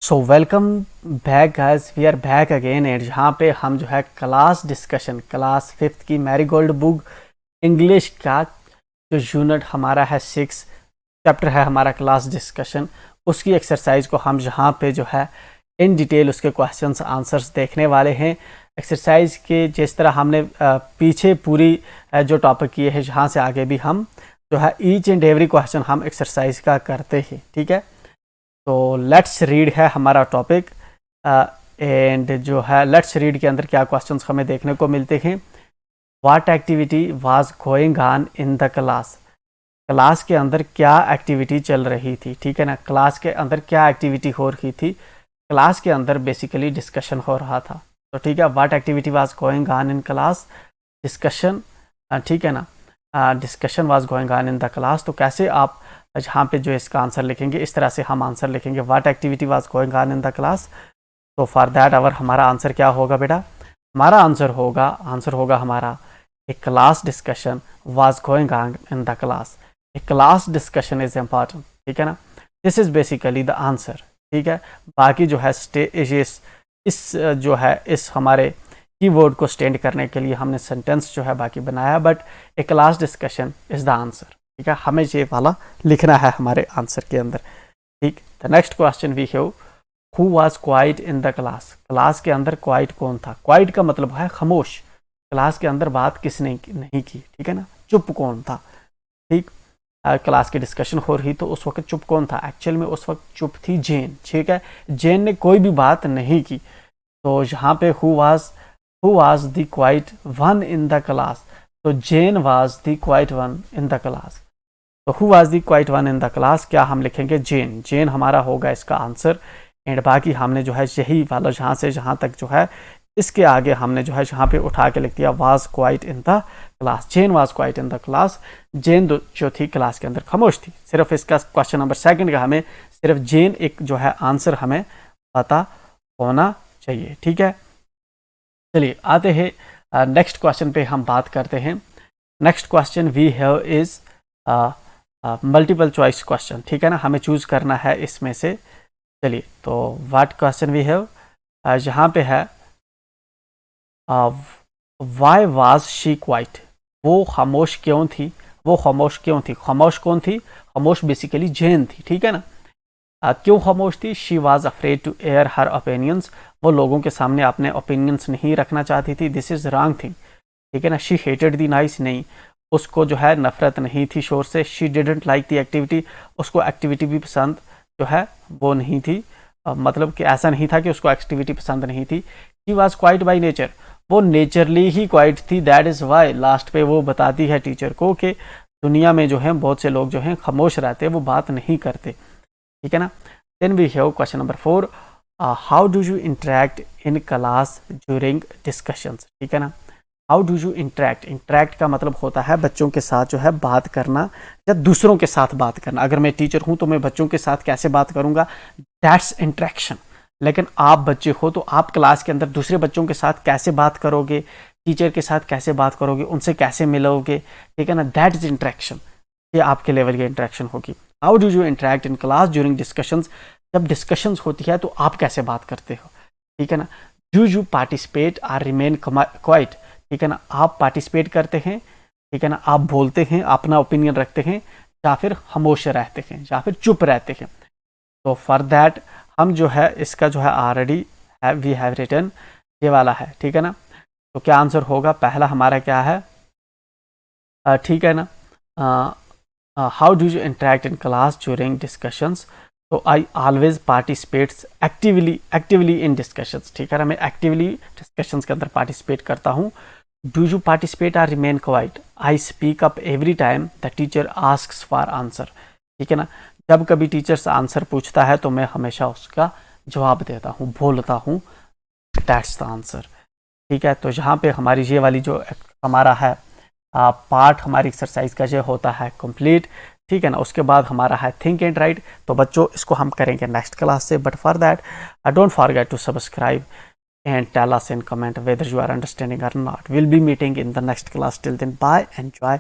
So welcome back guys, we are back again and यहाँ पे हम जो है क्लास डिस्कशन क्लास 5th की मैरीगोल्ड बुक इंग्लिश का जो यूनिट हमारा है 6 चैप्टर है हमारा क्लास डिस्कशन, उसकी एक्सरसाइज को हम यहाँ पे जो है इन डिटेल उसके क्वेश्चंस आंसर्स देखने वाले हैं। एक्सरसाइज के जिस तरह हमने पीछे पूरी जो टॉपिक किए हैं, यहाँ से आगे भी हम जो है ईच एंड एवरी क्वेश्चन हम एक्सरसाइज का करते हैं। ठीक है, तो लेट्स रीड है हमारा टॉपिक एंड जो है लेट्स रीड के अंदर क्या क्वेश्चंस हमें देखने को मिलते हैं। What activity was going on in the class, class के अंदर क्या एक्टिविटी चल रही थी। ठीक है ना, क्लास के अंदर क्या एक्टिविटी हो रही थी, क्लास के अंदर बेसिकली डिस्कशन हो रहा था। तो ठीक है, what activity was going on in class, discussion. ठीक है ना, discussion was going on in the class. तो कैसे आप जहाँ पे जो इसका आंसर लिखेंगे, इस तरह से हम आंसर लिखेंगे what activity was going on in the class. तो फॉर दैट अवर हमारा आंसर क्या होगा बेटा, हमारा आंसर होगा हमारा a class discussion was going on in the class. A class discussion is important. ठीक है ना, this is basically the answer. ठीक है, बाकी जो है इस हमारे कीवर्ड को स्टैंड करने के लिए हमने सेंटेंस जो है बाकी बनाया, but A class discussion is the answer. ठीक है, हमें ये वाला लिखना है हमारे आंसर के अंदर। ठीक, the next question we have, who was quiet in the class, class के अंदर क्वाइट कौन था। क्वाइट का मतलब है खामोश, क्लास के अंदर बात किसने नहीं की। ठीक है ना, चुप कौन था। ठीक, क्लास की डिस्कशन हो रही तो उस वक्त चुप कौन था, एक्चुअल में उस वक्त चुप थी जेन। ठीक है, जेन ने कोई भी बात नहीं की। तो यहाँ पे who was the quiet one in the class, तो Jane was the quiet one in the class. तो who was the quiet one in the class, क्या हम लिखेंगे जेन हमारा होगा इसका आंसर। एंड बाकी हमने जो है यही वाला जहाँ से जहाँ तक जो है इसके आगे हमने जो है यहाँ पे उठा के लिख दिया was quiet in the class, Jane was quiet in the class. Jane जो थी क्लास के अंदर खामोश थी। सिर्फ इसका क्वेश्चन नंबर 2 का हमें सिर्फ जेन एक जो है आंसर हमें पता होना चाहिए। ठीक है, चलिए आते हैं नेक्स्ट क्वेश्चन पे हम बात करते हैं। Next question we have is multiple choice question. ठीक है ना, हमें चूज करना है इसमें से। चलिए, तो व्हाट क्वेश्चन वी हैव, यहाँ पे है व्हाई वाज शी क्वाइट, वो खामोश क्यों थी, वो खामोश क्यों थी। खामोश कौन थी, खामोश बेसिकली जेन थी। ठीक है ना, क्यों खामोश थी, she was afraid to air her opinions, वो लोगों के सामने अपने ओपिनियंस नहीं रखना चाहती थी। This is wrong thing. ठीक है ना, शी हेटेड दी नाइस, नहीं उसको जो है नफरत नहीं थी शोर से। She didn't like the activity, उसको एक्टिविटी भी पसंद जो है वो नहीं थी। मतलब कि ऐसा नहीं था कि उसको एक्टिविटी पसंद नहीं थी। She was quite by nature, वो नेचरली ही क्वाइट थी। दैट इज वाई, लास्ट पे वो बताती है टीचर को कि दुनिया में जो है बहुत से लोग जो हैं खामोश रहते हैं, वो बात नहीं करते। ठीक है ना, then we have question number 4, how do you interact in class during discussions. ठीक है ना, हाउ डू यू इंटरेक्ट का मतलब होता है बच्चों के साथ जो है बात करना या दूसरों के साथ बात करना। अगर मैं टीचर हूं तो मैं बच्चों के साथ कैसे बात करूंगा, दैट्स इंटरेक्शन। लेकिन आप बच्चे हो तो आप क्लास के अंदर दूसरे बच्चों के साथ कैसे बात करोगे, टीचर के साथ कैसे बात करोगे, उनसे कैसे मिलोगे। ठीक है ना, दैट इज इंटरेक्शन, ये आपके लेवल की इंटरेक्शन होगी। How do you interact in class during discussions, जब डिस्कशंस होती है तो आप कैसे बात करते हो। ठीक है ना, do you participate or remain quiet. ठीक है ना, आप पार्टिसिपेट करते हैं, ठीक है ना, आप बोलते हैं, अपना ओपिनियन रखते हैं, या फिर खामोश रहते हैं, या फिर चुप रहते हैं। तो फॉर दैट हम जो है इसका जो है ऑलरेडी वी हैव रिटन ये वाला है। ठीक है ना, तो क्या आंसर होगा, पहला हमारा क्या है, ठीक है ना, how do you interact in class during discussions. तो I always participates actively in discussions. ठीक है ना, मैं एक्टिवली डिस्कशंस के अंदर पार्टिसिपेट करता हूँ। Do you participate or remain quiet, I speak up every time the teacher asks for answer. ठीक है ना, जब कभी टीचर से आंसर पूछता है तो मैं हमेशा उसका जवाब देता हूँ, बोलता हूँ। That's the answer. ठीक है, तो यहाँ पे हमारी ये वाली जो हमारा है पार्ट हमारी एक्सरसाइज का जो होता है कंप्लीट। ठीक है ना, उसके बाद हमारा है थिंक एंड राइट। तो बच्चों इसको हम करेंगे नेक्स्ट क्लास से, but for that don't forget to subscribe and tell us in comment whether you are understanding or not. We'll be meeting in the next class. Till then, bye, enjoy.